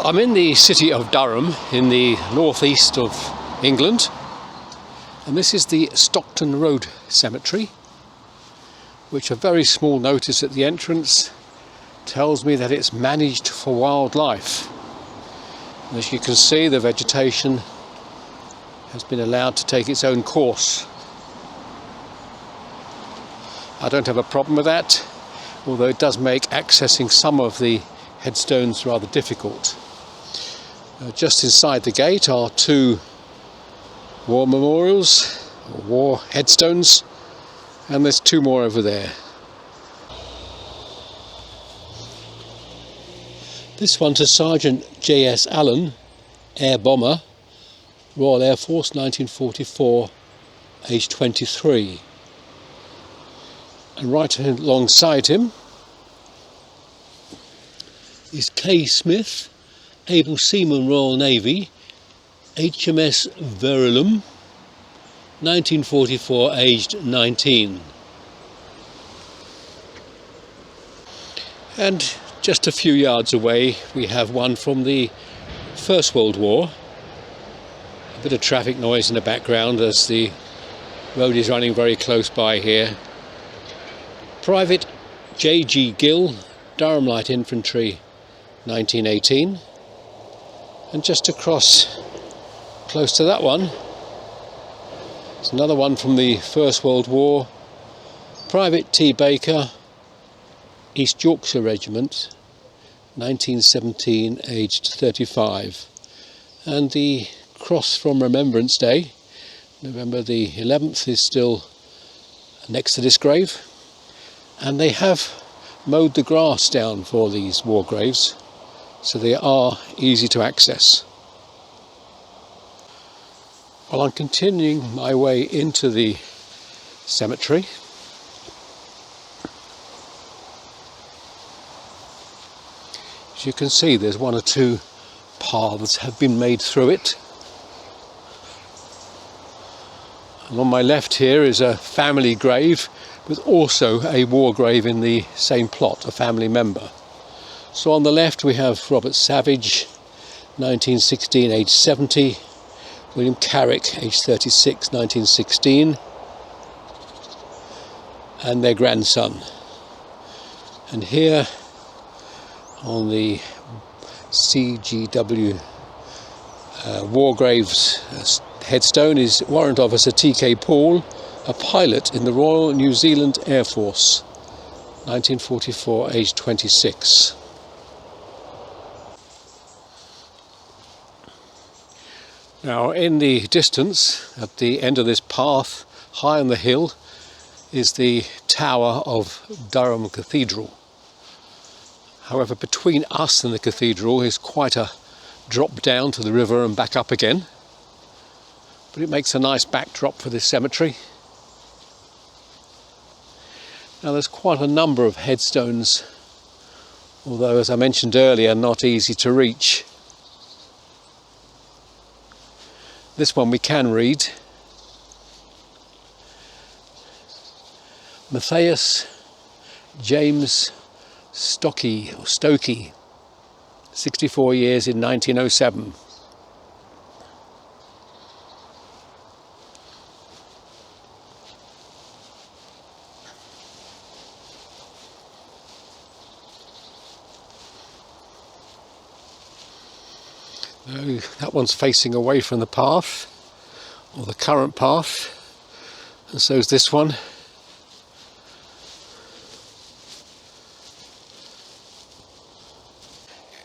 I'm in the city of Durham in the northeast of England, and this is the Stockton Road cemetery, which a very small notice at the entrance tells me that it's managed for wildlife. And as you can see, the vegetation has been allowed to take its own course. I don't have a problem with that, although it does make accessing some of the headstones rather difficult. Just inside the gate are two war memorials, or war headstones, and there's two more over there. This one to Sergeant J.S. Allen, air bomber, Royal Air Force, 1944, age 23. And right alongside him is K. Smith, able seaman, Royal Navy, HMS Verulam, 1944, aged 19. And just a few yards away we have one from the First World War. A bit of traffic noise in the background as the road is running very close by here. Private J.G. Gill, Durham Light Infantry, 1918. And just across, close to that one, there's another one from the First World War. Private T. Baker, East Yorkshire Regiment, 1917, aged 35. And the cross from Remembrance Day, November the 11th, is still next to this grave. And they have mowed the grass down for these war graves, so they are easy to access. Well, I'm continuing my way into the cemetery. As you can see, there's one or two paths have been made through it. And on my left here is a family grave with also a war grave in the same plot, a family member. So on the left we have Robert Savage, 1916, age 70, William Carrick, age 36, 1916, and their grandson. And here on the CGW War Graves headstone is Warrant Officer T.K. Paul, a pilot in the Royal New Zealand Air Force, 1944, age 26. Now, in the distance, at the end of this path, high on the hill, is the tower of Durham Cathedral. However, between us and the cathedral is quite a drop down to the river and back up again. But it makes a nice backdrop for this cemetery. Now, there's quite a number of headstones, although, as I mentioned earlier, not easy to reach. This one we can read. Matthias James Stokey, 64 years in 1907. That one's facing away from the path, or the current path, and so is this one.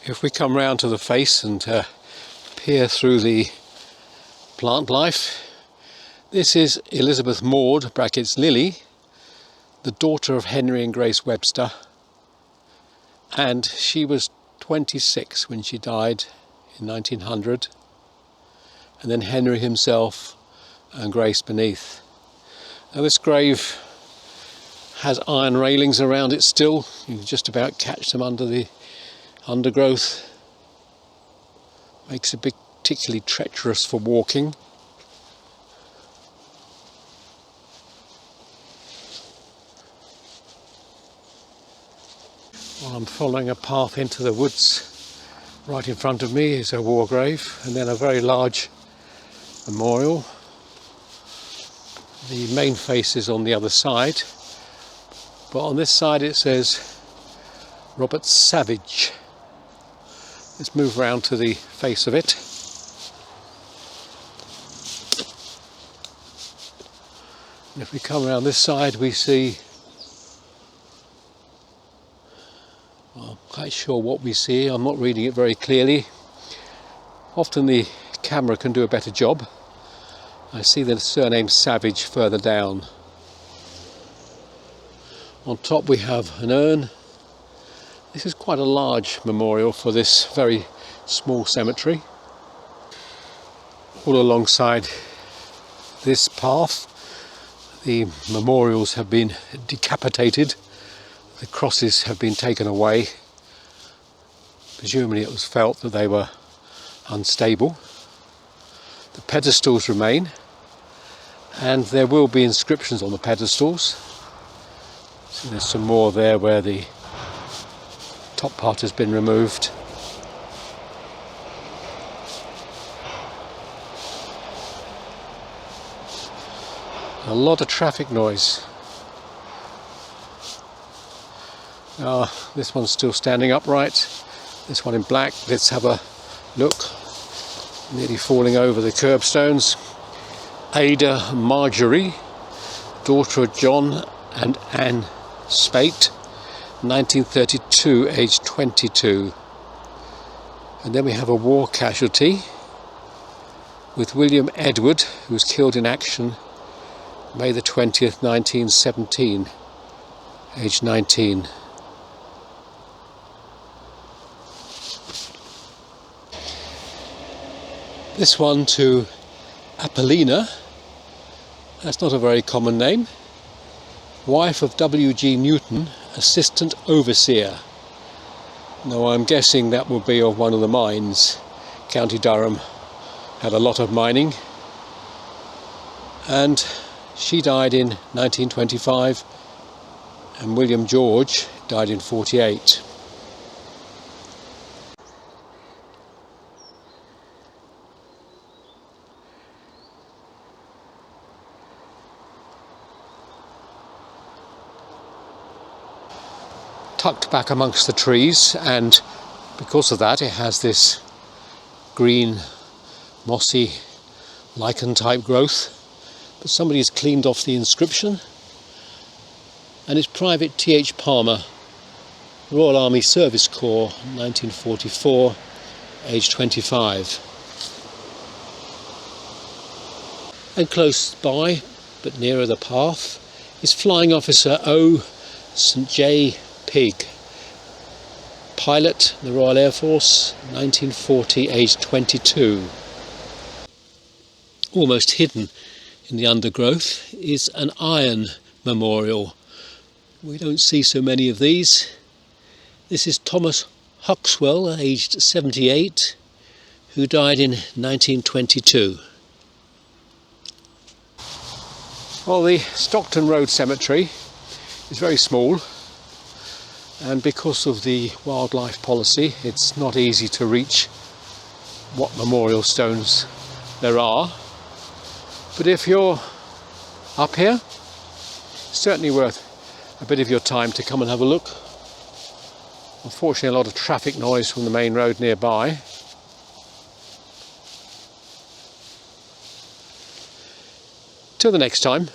If we come round to the face and peer through the plant life, this is Elizabeth Maud, brackets Lily, the daughter of Henry and Grace Webster, and she was 26 when she died in 1900, and then Henry himself and Grace beneath. Now, this grave has iron railings around it still. You can just about catch them under the undergrowth. Makes it particularly treacherous for walking. Well, I'm following a path into the woods Right in front of me is a war grave, and then a very large memorial. The main face is on the other side, but on this side it says Robert Savage. Let's move round to the face of it. And if we come around this side, we see, well, I'm quite sure what we see. I'm not reading it very clearly. Often the camera can do a better job. I see the surname Savage further down. On top we have an urn. This is quite a large memorial for this very small cemetery. All alongside this path, the memorials have been decapitated. The crosses have been taken away. Presumably it was felt that they were unstable. The pedestals remain, and there will be inscriptions on the pedestals. So there's some more there where the top part has been removed. A lot of traffic noise. This one's still standing upright. This one in black. Let's have a look. Nearly falling over the curbstones. Ada Marjorie, daughter of John and Anne Spate, 1932, aged 22. And then we have a war casualty with William Edward, who was killed in action May the 20th, 1917, aged 19. This one to Apollina, that's not a very common name, wife of W.G. Newton, assistant overseer. Now I'm guessing that will be of one of the mines. County Durham had a lot of mining, and she died in 1925 and William George died in 48. Tucked back amongst the trees, and because of that it has this green mossy lichen type growth, but somebody's cleaned off the inscription, and it's Private T.H. Palmer, Royal Army Service Corps, 1944, age 25. And close by, but nearer the path, is Flying Officer O. St. J. Pig, pilot, the Royal Air Force, 1940, aged 22. Almost hidden in the undergrowth is an iron memorial. We don't see so many of these. This is Thomas Huxwell, aged 78, who died in 1922. Well, the Stockton Road cemetery is very small, and because of the wildlife policy it's not easy to reach what memorial stones there are. But if you're up here, it's certainly worth a bit of your time to come and have a look. Unfortunately, a lot of traffic noise from the main road nearby. Till the next time.